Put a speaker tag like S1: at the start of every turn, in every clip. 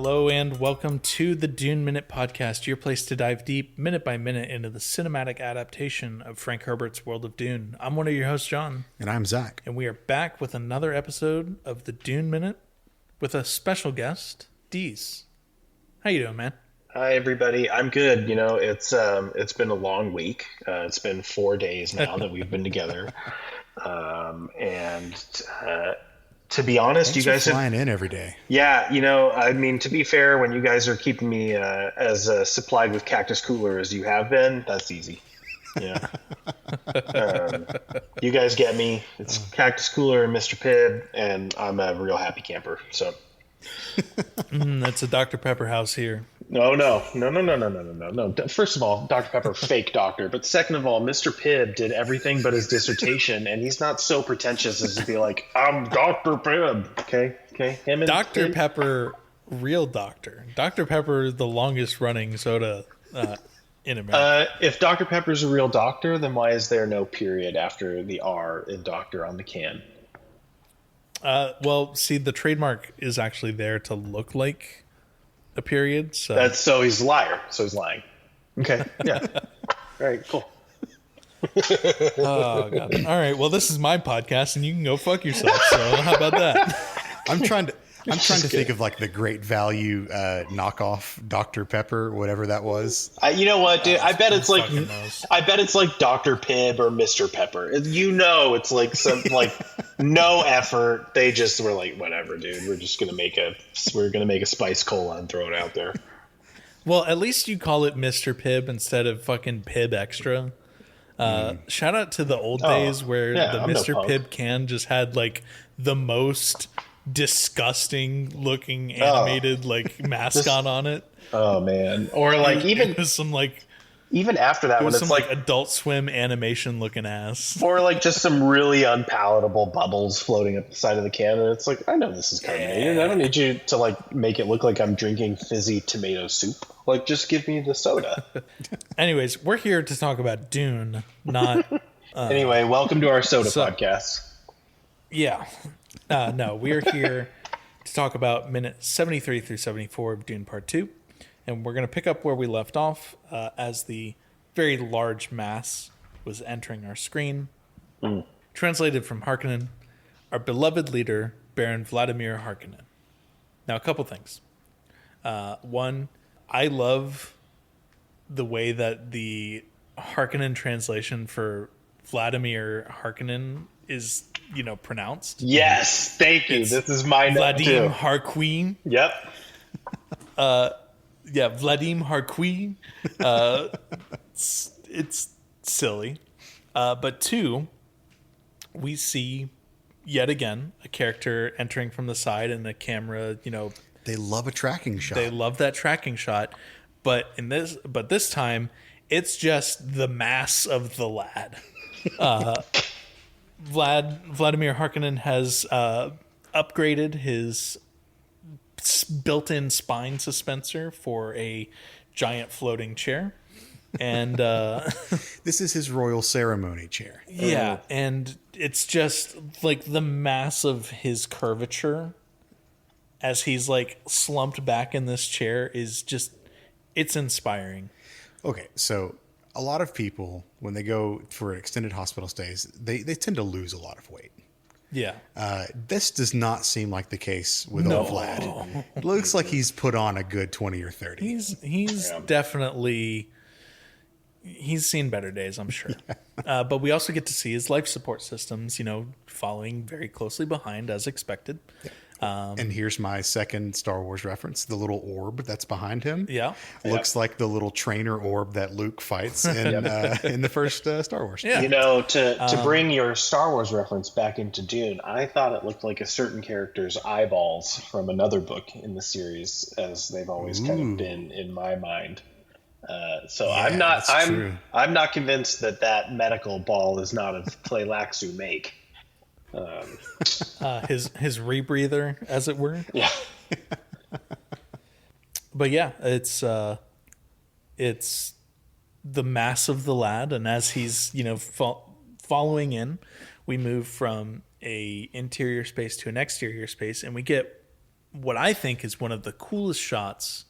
S1: Hello and welcome to the Dune Minute Podcast, your place to dive deep, minute by minute, into the cinematic adaptation of Frank Herbert's World of Dune. I'm one of your hosts, John.
S2: And I'm Zach.
S1: And we are back with another episode of the Dune Minute with a special guest, Denis. How you doing, man?
S3: Hi, everybody. I'm good. You know, it's been a long week. It's been 4 days now that we've been together. To be honest,
S2: Thanks
S3: you guys
S2: for flying in every day.
S3: Yeah, you know, I mean, to be fair, when you guys are keeping me as supplied with Cactus Cooler as you have been, that's easy. Yeah. You guys get me. It's Cactus Cooler and Mr. Pibb, and I'm a real happy camper. So.
S1: That's a Dr. Pepper house here.
S3: No. First of all, Dr. Pepper, fake doctor. But second of all, Mr. Pibb did everything but his dissertation, and he's not so pretentious as to be like, I'm Dr. Pibb. Okay. Him and
S1: Dr.
S3: Pibb.
S1: Pepper, real doctor. Dr. Pepper is the longest running soda in America.
S3: If Dr. Pepper's a real doctor, then why is there no period after the R in doctor on the can?
S1: Well, see, the trademark is actually there to look like a period. So
S3: he's a liar. So he's lying. Okay. Yeah. All right. Cool.
S1: Oh God. All right. Well, this is my podcast, and you can go fuck yourself. So how about that?
S2: I'm trying to think of like the Great Value knockoff Dr. Pepper, whatever that was.
S3: You know what, dude? I bet it's like Dr. Pibb or Mr. Pepper. You know, it's like some like no effort. They just were like, whatever, dude. We're just gonna make a spice cola and throw it out there.
S1: Well, at least you call it Mr. Pibb instead of fucking Pibb Extra. Shout out to the old days where the Mr. Pibb can just had like the most disgusting looking animated mascot on it.
S3: Oh man. Or like even
S1: some like
S3: even after that when it's like
S1: Adult Swim animation looking ass.
S3: Or like just some really unpalatable bubbles floating up the side of the can, and it's like, I know this is carbonated. I don't need you to like make it look like I'm drinking fizzy tomato soup. Like, just give me the soda.
S1: Anyways, we're here to talk about Dune, not
S3: anyway, welcome to our soda podcast.
S1: Yeah. No, we are here to talk about minute 73 through 74 of Dune Part 2. And we're going to pick up where we left off as the very large mass was entering our screen. Translated from Harkonnen, our beloved leader, Baron Vladimir Harkonnen. Now, a couple things. One, I love the way that the Harkonnen translation for Vladimir Harkonnen is, pronounced.
S3: Yes, thank you. This is my
S1: Vladimir Harkonnen.
S3: Yep.
S1: Yeah, Vladimir Harkonnen. It's silly. But two, we see yet again a character entering from the side and the camera,
S2: They love a tracking shot.
S1: They love that tracking shot. But this time it's just the mass of the lad. Vladimir Harkonnen has upgraded his built-in spine suspensor for a giant floating chair, and
S2: this is his royal ceremony chair.
S1: Yeah, and it's just like the mass of his curvature as he's like slumped back in this chair is just, it's inspiring.
S2: Okay, so a lot of people, when they go for extended hospital stays, they tend to lose a lot of weight.
S1: Yeah.
S2: This does not seem like the case with old Vlad. It looks like he's put on a good 20 or 30.
S1: He's definitely, he's seen better days, I'm sure. But we also get to see his life support systems, following very closely behind as expected.
S2: And here's my second Star Wars reference. The little orb that's behind him looks like the little trainer orb that Luke fights in the first Star Wars.
S1: Yeah.
S3: To bring your Star Wars reference back into Dune, I thought it looked like a certain character's eyeballs from another book in the series, as they've always kind of been in my mind. I'm not convinced that medical ball is not of Tleilaxu make.
S1: His rebreather, as it were.
S3: Yeah.
S1: But yeah, it's the mass of the lad, and as he's following in, we move from a interior space to an exterior space, and we get what I think is one of the coolest shots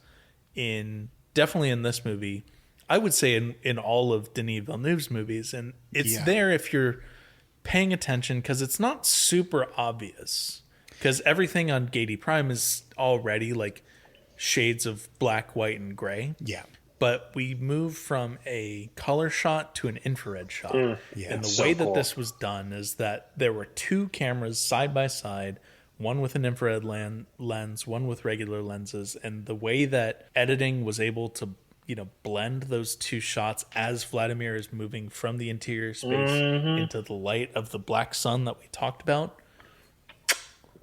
S1: definitely in this movie. I would say in all of Denis Villeneuve's movies, and it's there if you're paying attention, because it's not super obvious, because everything on Gady Prime is already like shades of black, white, and gray.
S2: Yeah.
S1: But we move from a color shot to an infrared shot. And the way that this was done is that there were two cameras side by side, one with an infrared lens, one with regular lenses. And the way that editing was able to, blend those two shots as Vladimir is moving from the interior space into the light of the black sun that we talked about.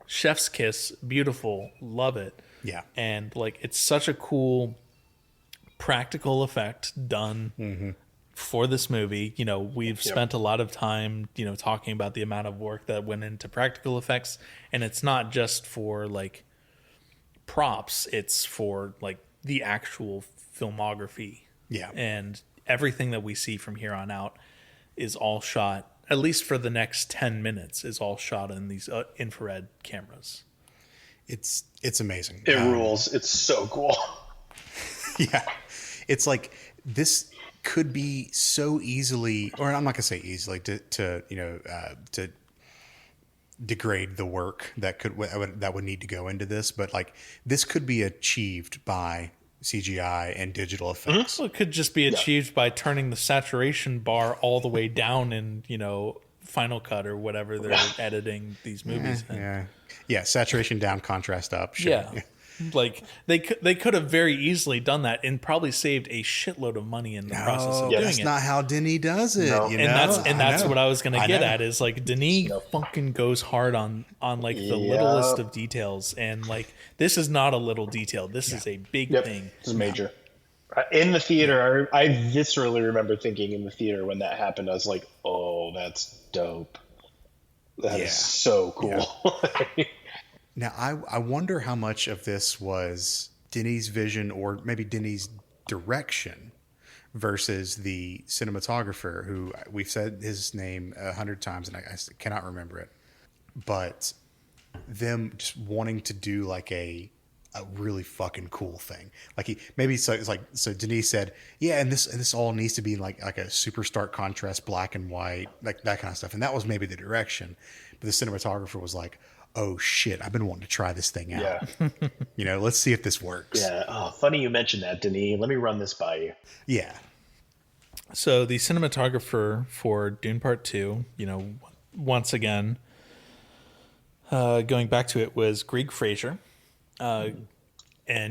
S1: Chef's kiss, beautiful, love it.
S2: Yeah.
S1: And like, it's such a cool practical effect done for this movie. We've spent a lot of time, talking about the amount of work that went into practical effects, and it's not just for like props, it's for like the actual filmography.
S2: Yeah.
S1: And everything that we see from here on out is all shot, at least for the next 10 minutes, is all shot in these infrared cameras.
S2: It's amazing.
S3: It rules. It's so cool.
S2: Yeah. It's like this could be so easily, or I'm not gonna say easily, to degrade the work that would need to go into this, but like this could be achieved by CGI and digital effects.
S1: Well, it could just be achieved by turning the saturation bar all the way down in Final Cut or whatever they're editing these movies in.
S2: Yeah, saturation down, contrast up. Sure.
S1: Yeah. Like they could have very easily done that and probably saved a shitload of money in the process of doing it.
S2: That's not how Denis does it. No.
S1: That's what I was gonna get at, is like Denis fucking goes hard on like the littlest of details, and like this is not a little detail. This is a big thing.
S3: This is major. In the theater, I viscerally remember thinking in the theater when that happened, I was like, "Oh, that's dope. That is so cool." Yeah.
S2: Now, I wonder how much of this was Denis' vision or maybe Denis' direction versus the cinematographer, who we've said his name 100 times and I cannot remember it. But them just wanting to do like a really fucking cool thing. Like so Denis said, yeah, and this all needs to be like a super stark contrast, black and white, like that kind of stuff. And that was maybe the direction. But the cinematographer was like, oh shit, I've been wanting to try this thing out. Yeah. Let's see if this works.
S3: Yeah. Oh, funny you mentioned that, Denis. Let me run this by you.
S2: Yeah.
S1: So the cinematographer for Dune Part 2, once again, going back to it, was Greg Fraser. And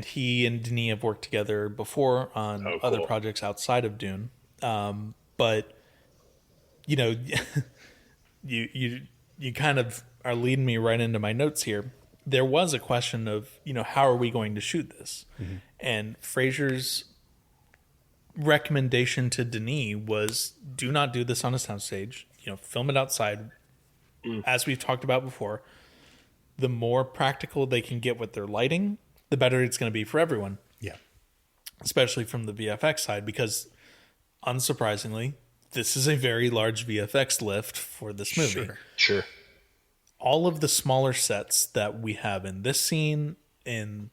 S1: he and Denis have worked together before on other projects outside of Dune. But you kind of are leading me right into my notes here. There was a question of, how are we going to shoot this? Mm-hmm. And Fraser's recommendation to Denis was, do not do this on a soundstage. Film it outside. As we've talked about before, the more practical they can get with their lighting, the better it's going to be for everyone.
S2: Yeah.
S1: Especially from the VFX side, because unsurprisingly, this is a very large VFX lift for this movie.
S3: Sure.
S1: All of the smaller sets that we have in this scene, in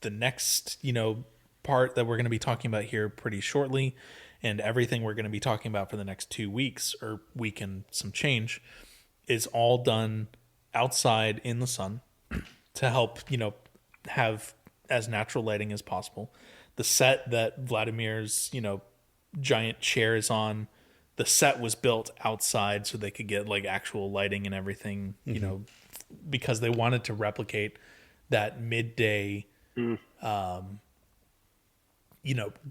S1: the next, part that we're going to be talking about here pretty shortly, and everything we're going to be talking about for the next 2 weeks or week and some change, is all done outside in the sun to help, have as natural lighting as possible. The set that Vladimir's, giant chair is on, the set was built outside so they could get like actual lighting and everything, because they wanted to replicate that midday,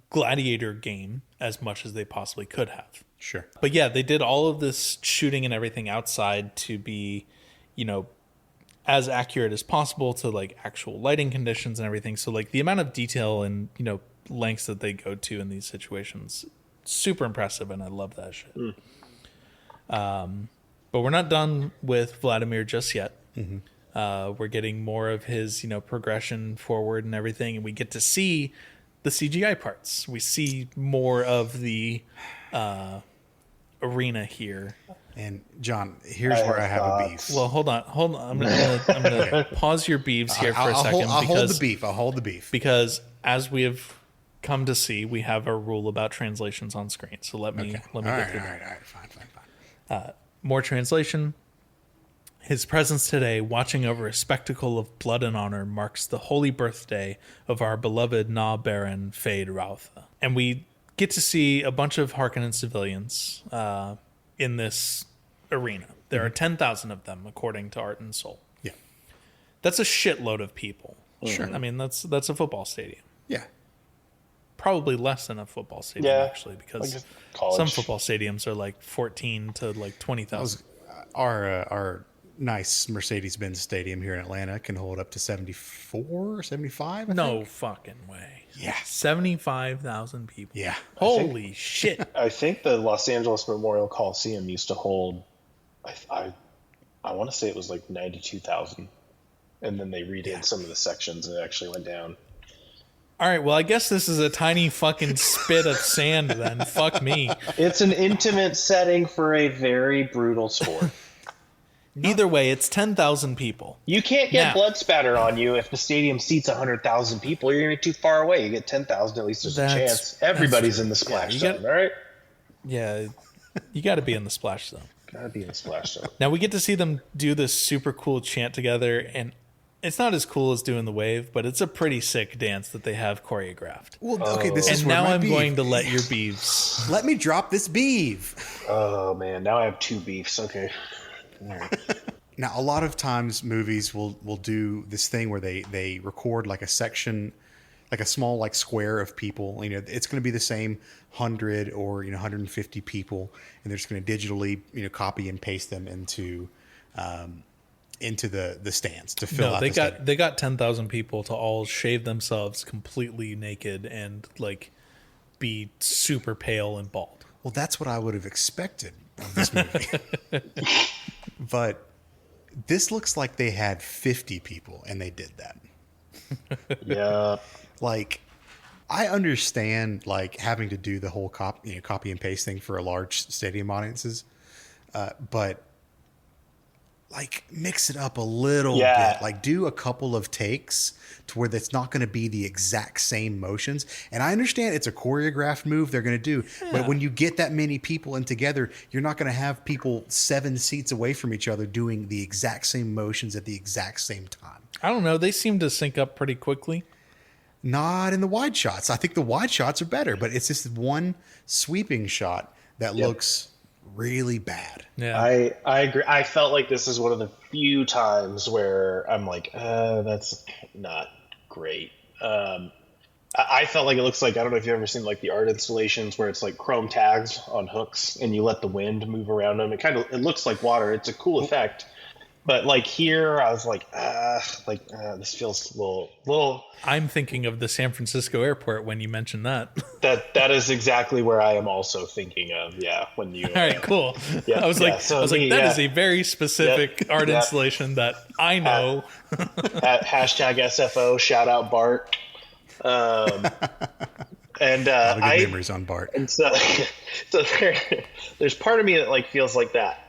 S1: gladiator game as much as they possibly could have.
S2: Sure.
S1: But yeah, they did all of this shooting and everything outside to be, as accurate as possible to like actual lighting conditions and everything. So like the amount of detail and, lengths that they go to in these situations, super impressive, and I love that shit. But we're not done with Vladimir just yet. We're getting more of his, progression forward and everything, and we get to see the CGI parts. We see more of the arena here.
S2: And John, here's where I have a beef.
S1: Well, hold on. I'm gonna pause your beefs here for a second.
S2: I'll hold the beef.
S1: Because as we have come to see, we have a rule about translations on screen. So let me get through that.
S2: All right, fine.
S1: More translation. His presence today, watching over a spectacle of blood and honor, marks the holy birthday of our beloved Na Baron Fade Rautha. And we get to see a bunch of Harkonnen civilians in this arena. There are 10,000 of them, according to Art and Soul.
S2: Yeah.
S1: That's a shitload of people.
S2: Sure.
S1: I mean, that's a football stadium.
S2: Yeah.
S1: Probably less than a football stadium, actually, because
S3: like
S1: some football stadiums are like 14 to like 20,000.
S2: Our nice Mercedes-Benz stadium here in Atlanta can hold up to 74 or 75, I think.
S1: Fucking way.
S2: Yeah.
S1: 75,000 people.
S2: Yeah.
S1: Holy shit.
S3: I think the Los Angeles Memorial Coliseum used to hold, I want to say it was like 92,000. And then they redid some of the sections and it actually went down.
S1: All right, well, I guess this is a tiny fucking spit of sand then. Fuck me.
S3: It's an intimate setting for a very brutal sport.
S1: Either way, it's 10,000 people.
S3: You can't get blood spatter on you if the stadium seats 100,000 people. You're going to be too far away. You get 10,000, at least there's a chance. Everybody's in the splash zone, all right?
S1: Yeah, you got to be in the splash zone.
S3: Got to be in the splash zone.
S1: Now, we get to see them do this super cool chant together, and it's not as cool as doing the wave, but it's a pretty sick dance that they have choreographed.
S2: Well, okay, this is
S1: and
S2: where
S1: now
S2: my
S1: I'm
S2: beef.
S1: going to let your beeves.
S2: Let me drop this beef.
S3: Oh, man. Now I have two beefs. Okay. All right.
S2: Now, a lot of times movies will do this thing where they record like a section, like a small like square of people. You know, it's going to be the same 100 or 150 people, and they're just going to digitally copy and paste them into the stands to fill out.
S1: They got 10,000 people to all shave themselves completely naked and like be super pale and bald.
S2: Well, that's what I would have expected of this movie. But this looks like they had 50 people and they did that.
S3: Yeah.
S2: Like, I understand like having to do the whole copy and paste thing for a large stadium audiences, but like mix it up a little bit. Like do a couple of takes to where that's not going to be the exact same motions. And I understand it's a choreographed move they're going to do, but when you get that many people in together, you're not going to have people 7 seats away from each other doing the exact same motions at the exact same time.
S1: I don't know. They seem to sync up pretty quickly.
S2: Not in the wide shots. I think the wide shots are better, but it's just one sweeping shot that looks really bad.
S1: Yeah,
S3: I agree. I felt like this is one of the few times where I'm like, that's not great. I felt like it looks like, I don't know if you've ever seen like the art installations where it's like chrome tags on hooks and you let the wind move around them. It looks like water. It's a cool effect. But like here, I was like, this feels a little.
S1: I'm thinking of the San Francisco airport when you mentioned that.
S3: That is exactly where I am also thinking of. Yeah, when you.
S1: All right, cool.
S3: Yeah,
S1: I was like, that is a very specific art
S3: Yep.
S1: installation that I know.
S3: At hashtag SFO, shout out Bart. And
S2: A lot of good memories on Bart.
S3: And so there's part of me that like feels like that.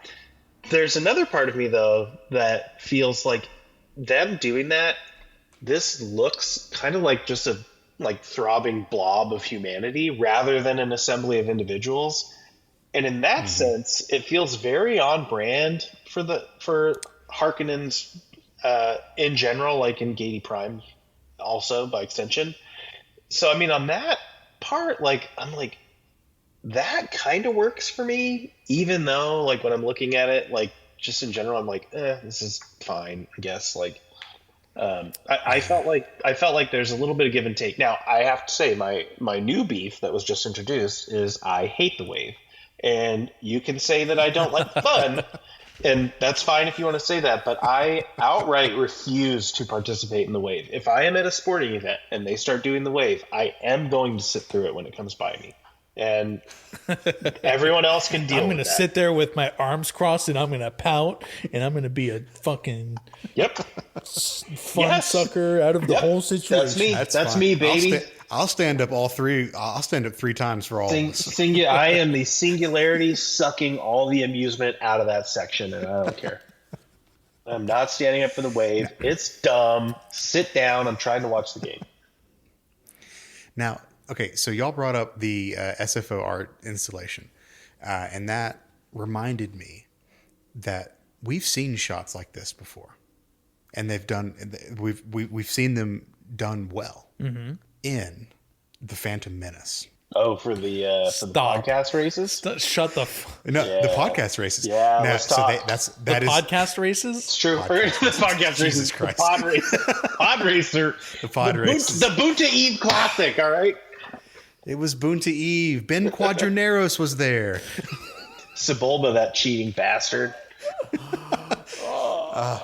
S3: There's another part of me though that feels like them doing that. This looks kind of like just a like throbbing blob of humanity rather than an assembly of individuals. And in that sense, it feels very on brand for Harkonnens in general, like in Gady Prime, also by extension. So I mean, on that part, like I'm like, that kind of works for me, even though like when I'm looking at it, like just in general, I'm like, this is fine, I guess. Like, I felt like there's a little bit of give and take. Now, I have to say, my new beef that was just introduced is I hate the wave, and you can say that I don't like fun, and that's fine if you want to say that. But I outright refuse to participate in the wave. If I am at a sporting event and they start doing the wave, I am going to sit through it when it comes by me. And everyone else can deal with that.
S1: I'm going to sit there with my arms crossed and I'm going to pout and I'm going to be a fucking fun sucker out of the whole situation.
S3: That's me. That's me, baby.
S2: I'll stand up all three. I'll stand up 3 times for all of us.
S3: I am the singularity sucking all the amusement out of that section, and I don't care. I'm not standing up for the wave. It's dumb. Sit down. I'm trying to watch the game.
S2: Now, okay, so y'all brought up the SFO art installation, and that reminded me that we've seen shots like this before, and we've seen them done well in The Phantom Menace.
S3: Oh, for the podcast races?
S1: Shut the.
S2: The podcast races.
S3: Yeah,
S2: now,
S3: let's
S2: so
S3: talk.
S2: that is
S1: Podcast races.
S3: It's true. The podcast races.
S2: Christ.
S3: The pod racer.
S2: The pod races.
S3: The Boonta Eve Classic. All right.
S2: It was Boonta Eve. Ben Quadraneros was there.
S3: Sebulba, that cheating bastard.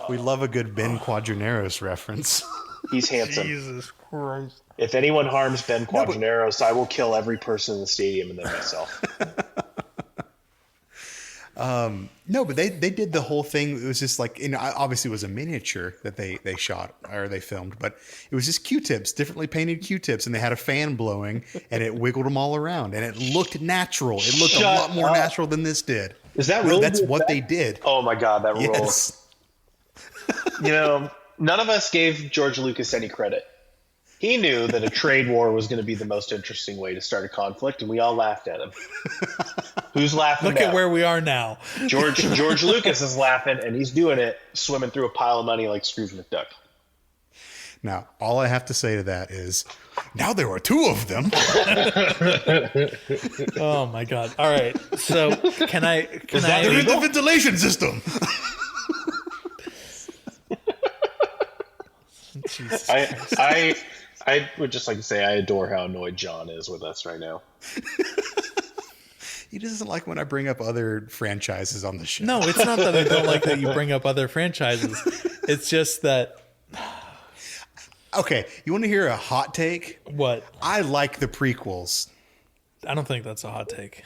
S2: We love a good Ben Quadraneros reference.
S3: He's handsome.
S1: Jesus Christ.
S3: If anyone harms Ben Quadraneros, I will kill every person in the stadium and then myself.
S2: No, but they did the whole thing. It was just like, obviously it was a miniature that they shot or they filmed, but it was just Q-tips, differently painted Q-tips, and they had a fan blowing and it wiggled them all around and it looked natural. It looked a lot more natural than this did.
S3: Is that really?
S2: That's what they did.
S3: Oh my God, that
S2: Yes.
S3: rules. None of us gave George Lucas any credit. He knew that a trade war was going to be the most interesting way to start a conflict, and we all laughed at him. Who's laughing
S1: Look
S3: now?
S1: at where we are now.
S3: George Lucas is laughing, and he's doing it swimming through a pile of money like Scrooge McDuck.
S2: Now, all I have to say to that is, now there are 2 of them.
S1: Oh my God. All right. So can I?
S2: They're in the ventilation system.
S1: Jesus.
S3: I would just like to say I adore how annoyed John is with us right now.
S2: He doesn't like when I bring up other franchises on the show.
S1: No, it's not that I don't like that you bring up other franchises. It's just that.
S2: Okay, you want to hear a hot take?
S1: What?
S2: I like the prequels.
S1: I don't think that's a hot take.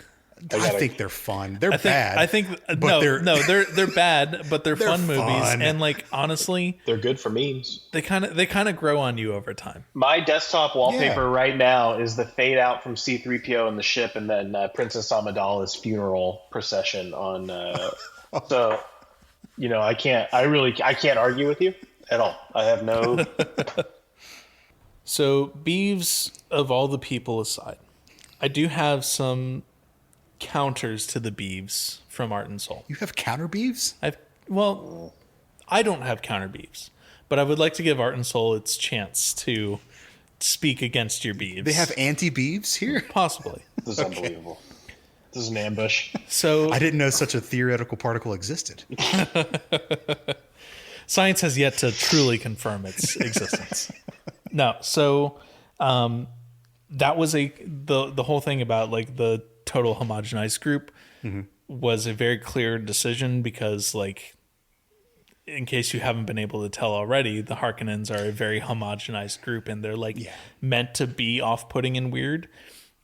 S2: I think they're fun. They're bad.
S1: I think
S2: but
S1: they're bad, but they're fun movies,
S2: fun.
S1: and like honestly,
S3: They're good for memes.
S1: they kind of grow on you over time.
S3: My desktop wallpaper right now is the fade out from C-3PO and the ship, and then Princess Amidala's funeral procession on. So, I can't argue with you at all. I have no.
S1: So, Beeves, of all the people aside, I do have some counters to the Beeves from Art and Soul.
S2: You have counter beeves?
S1: I don't have counter Beeves, but I would like to give Art and Soul its chance to speak against your Beeves.
S2: They have anti beeves here?
S1: Possibly.
S3: This is unbelievable. This is an ambush.
S1: So
S2: I didn't know such a theoretical particle existed.
S1: science has yet to truly confirm its existence. No, so that was the whole thing about like the total homogenized group was a very clear decision because, like, in case you haven't been able to tell already, the Harkonnens are a very homogenized group, and they're meant to be off-putting and weird.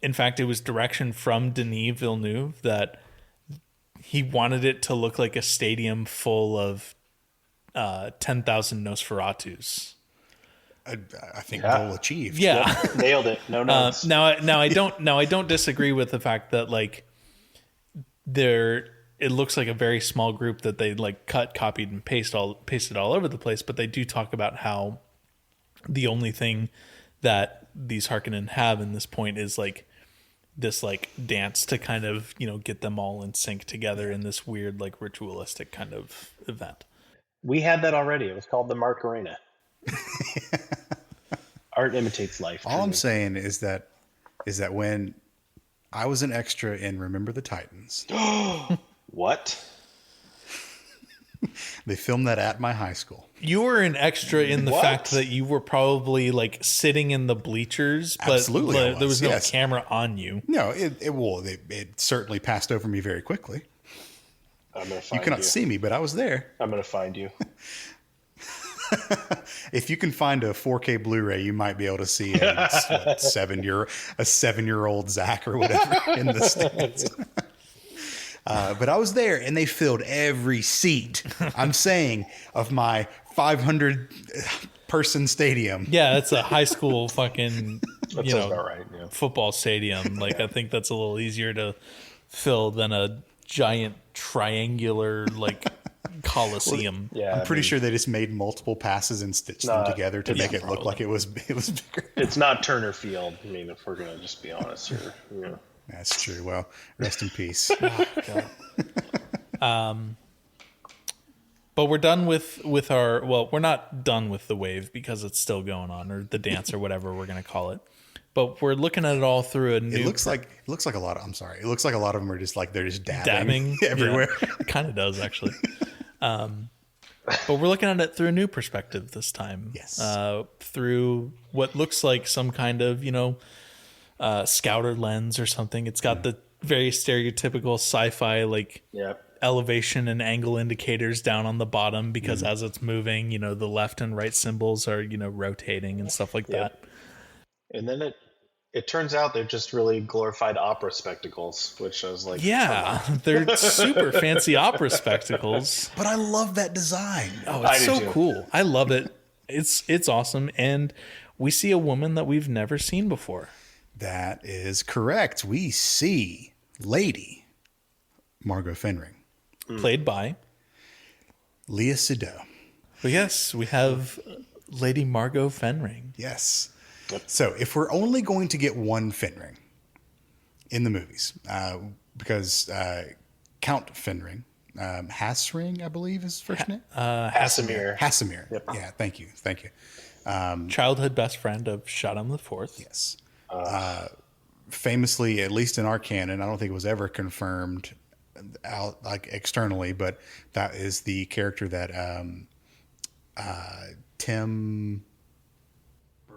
S1: In fact, it was direction from Denis Villeneuve that he wanted it to look like a stadium full of 10,000 Nosferatus.
S2: I think goal achieved.
S1: Yeah.
S3: Yep, nailed it. No notes.
S1: Now I don't disagree with the fact that like it looks like a very small group that they like cut, copied, and pasted all over the place, but they do talk about how the only thing that these Harkonnen have in this point is like this like dance to kind of, get them all in sync together in this weird like ritualistic kind of event.
S3: We had that already. It was called the Macarena. Art imitates life.
S2: All I'm saying is that when I was an extra in Remember the Titans,
S3: What?
S2: they filmed that at my high school.
S1: You were an extra in the
S3: What?
S1: fact that you were probably like sitting in the bleachers, but
S2: Absolutely I
S1: there was no
S2: yes.
S1: camera on you.
S2: No, it certainly passed over me very quickly.
S3: I'm gonna
S2: You
S3: find
S2: cannot see me, but I was there.
S3: I'm gonna find you.
S2: If you can find a 4K Blu-ray, you might be able to see a 7-year-old Zach or whatever in the stands. But I was there, and they filled every seat. I'm saying of my 500-person stadium.
S1: Yeah, it's a high school fucking
S3: That sounds about right. Yeah.
S1: football stadium. Like I think that's a little easier to fill than a giant triangular like coliseum.
S3: Yeah,
S2: I'm pretty sure they just made multiple passes and stitched them together to make it look like it was bigger.
S3: It's not Turner Field. I mean, if we're gonna just be honest here. Yeah.
S2: That's true. Well, rest in peace.
S1: But we're done with our, well, we're not done with the wave because it's still going on, or the dance, or whatever we're going to call it. But we're looking at it all through a new.
S2: It looks like a lot of. I'm sorry. It looks like a lot of them are just like they're just
S1: dabbing
S2: everywhere.
S1: Yeah, it kind of does actually. But we're looking at it through a new perspective this time.
S2: Yes.
S1: Through what looks like some kind of scouter lens or something. It's got the very stereotypical sci-fi like elevation and angle indicators down on the bottom because as it's moving, the left and right symbols are rotating and stuff like that.
S3: And then it turns out they're just really glorified opera spectacles, which I was like,
S1: yeah, they're super fancy opera spectacles.
S2: But I love that design.
S1: Oh, it's so cool. I love it. It's awesome. And we see a woman that we've never seen before.
S2: That is correct. We see Lady Margot Fenring,
S1: played by
S2: Leah Seydoux.
S1: But yes, we have Lady Margot Fenring.
S2: Yes. So if we're only going to get one Fenring in the movies, because Count Fenring, Hasring, I believe is his first name?
S3: Hassimir.
S2: Hassimir.
S3: Yep.
S2: Yeah, thank you.
S1: Childhood best friend of Shaddam the Fourth.
S2: Yes. Famously, at least in our canon, I don't think it was ever confirmed out like externally, but that is the character that Tim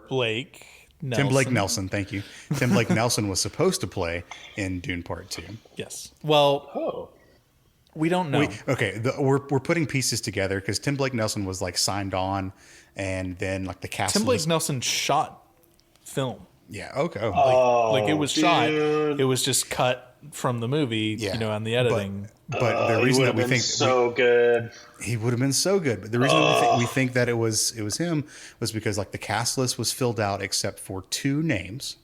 S2: Blake Nelson, thank you. Tim Blake Nelson was supposed to play in Dune Part 2.
S1: Yes. Well, we don't know.
S2: We're putting pieces together because Tim Blake Nelson was like signed on, and then like the cast.
S1: Tim Blake Nelson shot film.
S2: Yeah. Okay.
S1: Like it was shot. It was just cut from the movie, on the editing.
S2: But the reason that we think
S3: good,
S2: he would have been so good. But the reason we think that it was him was because like the cast list was filled out except for two names,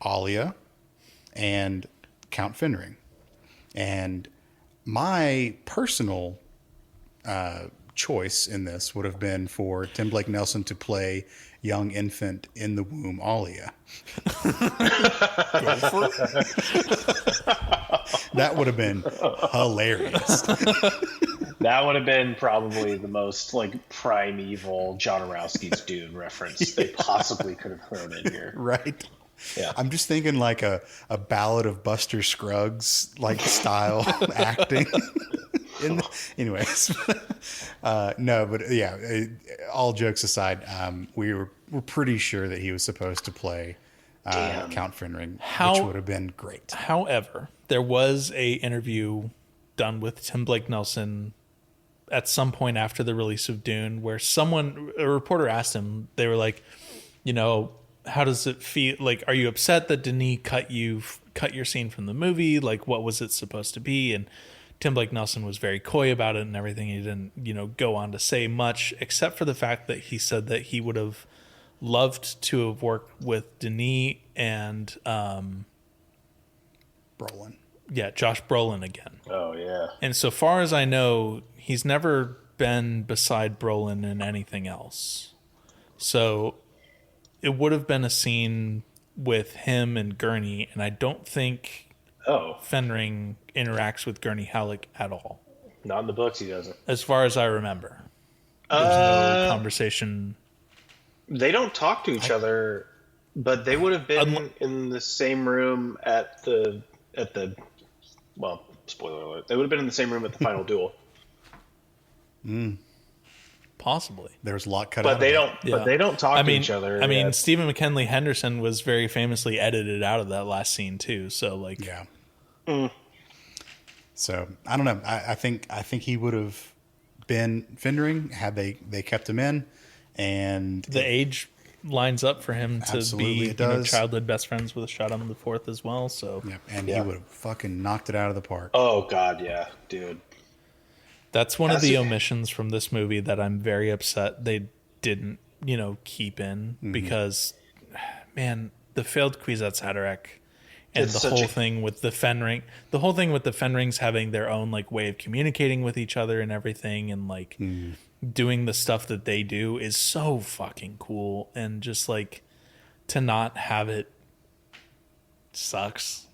S2: Alia and Count Fenring, and my personal choice in this would have been for Tim Blake Nelson to play young infant in the womb Alia. That would have been hilarious.
S3: That would have been probably the most like primeval John Arowski's Dune reference they possibly could have thrown in here.
S2: Right.
S3: Yeah.
S2: I'm just thinking like a Ballad of Buster Scruggs like style acting. Anyways, no, but yeah, all jokes aside, we're pretty sure that he was supposed to play Count Fenring, which would have been great.
S1: However, there was a interview done with Tim Blake Nelson at some point after the release of Dune where a reporter asked him, they were like, how does it feel? Like, are you upset that Denis cut your scene from the movie? Like, what was it supposed to be? And Tim Blake Nelson was very coy about it and everything. He didn't, go on to say much, except for the fact that he said that he would have loved to have worked with Denis and
S2: Brolin.
S1: Yeah, Josh Brolin again.
S3: Oh, yeah.
S1: And so far as I know, he's never been beside Brolin in anything else. So it would have been a scene with him and Gurney, and I don't think Fenring interacts with Gurney Halleck at all.
S3: Not in the books, he doesn't.
S1: As far as I remember. There's no conversation. They
S3: don't talk to each other, but they would have been in the same room at the well, spoiler alert. They would have been in the same room at the final duel.
S1: Possibly.
S2: There's a lot cut
S3: out.
S2: But
S3: they don't talk to each other.
S1: I mean, Stephen McKinley Henderson was very famously edited out of that last scene too. So like,
S2: yeah. So I don't know. I think he would have been Fenring had they kept him in, and
S1: the age lines up for him to be childhood best friends with Shaddam the Fourth as well. So
S2: he would have fucking knocked it out of the park.
S3: Oh God, yeah, dude.
S1: That's one of the omissions from this movie that I'm very upset they didn't keep in because, man, the failed Kwisatz Haderach and
S3: It's
S1: the
S3: such
S1: whole
S3: a-
S1: thing with the Fenrings having their own like way of communicating with each other and everything, and like doing the stuff that they do is so fucking cool, and just like to not have it sucks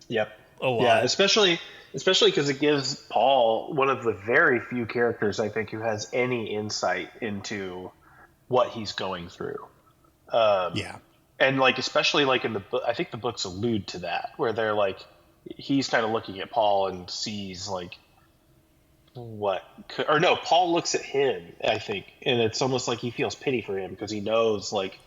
S3: Yep.
S1: a lot.
S3: Yeah, especially because it gives Paul one of the very few characters I think who has any insight into what he's going through.
S2: Yeah.
S3: And like especially like in the book, I think the books allude to that, where they're like he's kind of looking at Paul and sees like Paul looks at him, I think, and it's almost like he feels pity for him because he knows like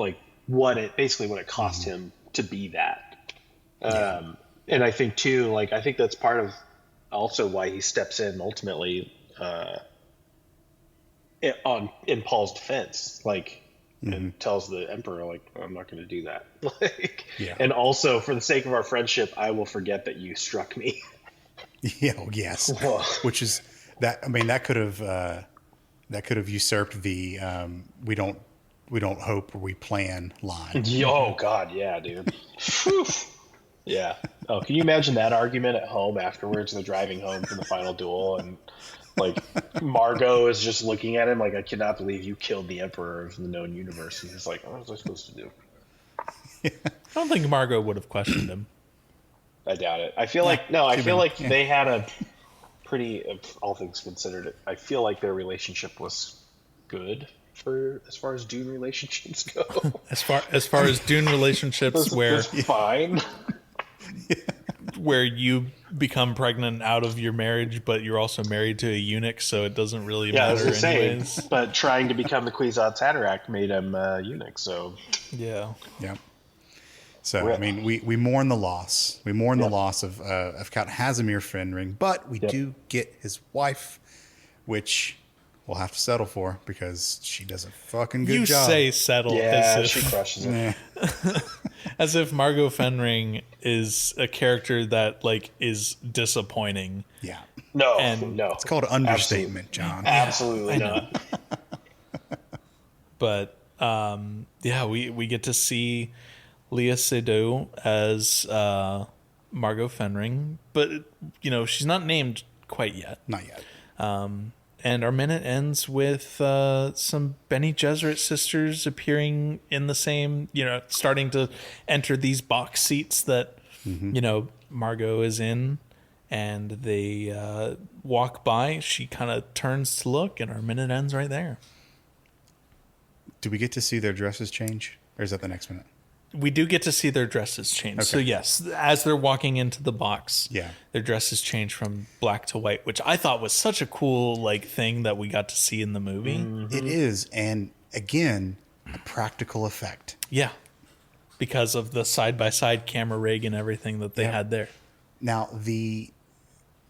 S3: what it cost him to be that. And I think too, like I think that's part of also why he steps in ultimately in Paul's defense, like, and tells the emperor, like, I'm not going to do that. Like, and also for the sake of our friendship, I will forget that you struck me.
S2: Yeah. Oh, yes. Which is that. I mean, that could have usurped the we don't hope, we plan line.
S3: Oh God, yeah, dude. Whew. Yeah. Oh, can you imagine that argument at home afterwards? They're driving home from the final duel, and like Margot is just looking at him like, I cannot believe you killed the emperor of the known universe. And he's like, what was I supposed to do?
S1: I don't think Margot would have questioned him.
S3: I doubt it. I feel like they had a pretty, all things considered, I feel like their relationship was good for as far as Dune relationships go.
S1: As far as Dune relationships, where
S3: fine.
S1: where you become pregnant out of your marriage, but you're also married to a eunuch, so it doesn't really matter anyways.
S3: But trying to become the Kwisatz Haderach made him eunuch, so
S1: yeah.
S2: So I mean, we mourn the loss. We mourn the loss of Count Casimir Fenring, but we do get his wife, which we'll have to settle for because she does a fucking good job.
S1: You say settle,
S3: yeah, she crushes it.
S1: As if Margot Fenring is a character that like is disappointing.
S2: Yeah.
S3: No.
S2: It's called an understatement, John.
S3: Absolutely not.
S1: But we get to see Leah Seydoux as Margot Fenring, but she's not named quite yet.
S2: Not yet.
S1: And our minute ends with some Bene Gesserit sisters appearing in the same, starting to enter these box seats that, Margot is in. And they walk by. She kind of turns to look, and our minute ends right there.
S2: Do we get to see their dresses change? Or is that the next minute?
S1: We do get to see their dresses change. Okay. So yes, as they're walking into the box, their dresses change from black to white, which I thought was such a cool thing that we got to see in the movie.
S2: Mm-hmm. It is, and again, a practical effect.
S1: Yeah, because of the side-by-side camera rig and everything that they had there.
S2: Now,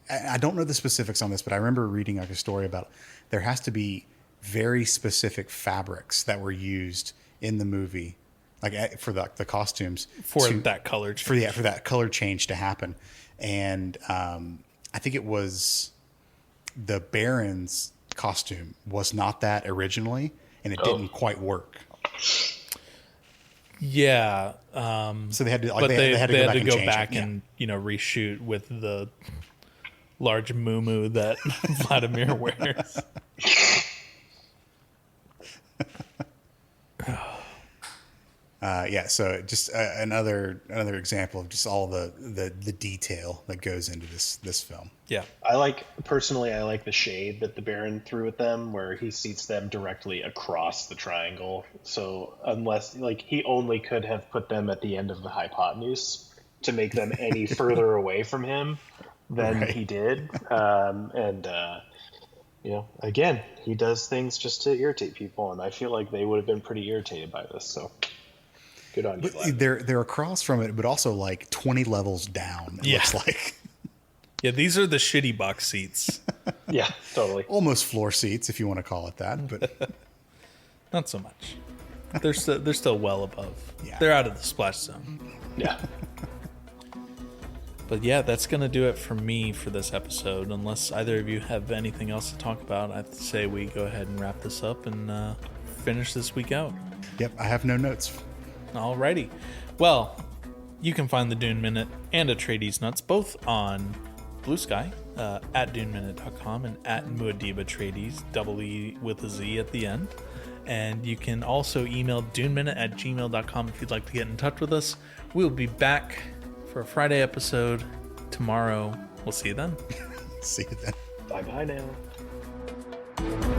S2: I don't know the specifics on this, but I remember reading a story about there has to be very specific fabrics that were used in the movie, like for the costumes
S1: for that color change.
S2: For that color change to happen. And I think it was the Baron's costume was not that originally, and it didn't quite work.
S1: Yeah.
S2: So they had to,
S1: but they had to go back
S2: it.
S1: and reshoot with the large muumuu that Vladimir wears.
S2: So just another example of just all the detail that goes into this film.
S3: Yeah, I like the shade that the Baron threw at them, where he seats them directly across the triangle. So unless he only could have put them at the end of the hypotenuse to make them any further away from him than he did. Again, he does things just to irritate people, and I feel like they would have been pretty irritated by this. So. Good on you.
S2: They're across from it, but also 20 levels down. It looks like.
S1: Yeah, these are the shitty box seats.
S3: Yeah, totally.
S2: Almost floor seats, if you want to call it that, but
S1: not so much. They're still well above.
S2: Yeah.
S1: They're out of the splash zone.
S3: Yeah.
S1: But yeah, that's going to do it for me for this episode. Unless either of you have anything else to talk about, I'd say we go ahead and wrap this up and finish this week out.
S2: Yep, I have no notes.
S1: Alrighty. Well, you can find the Dune Minute and Atreides Nuts both on Blue Sky at duneminute.com and at Muad'Dib double E with a Z at the end. And you can also email duneminute@gmail.com if you'd like to get in touch with us. We'll be back for a Friday episode tomorrow. We'll see you then.
S2: See you then.
S3: Bye-bye now.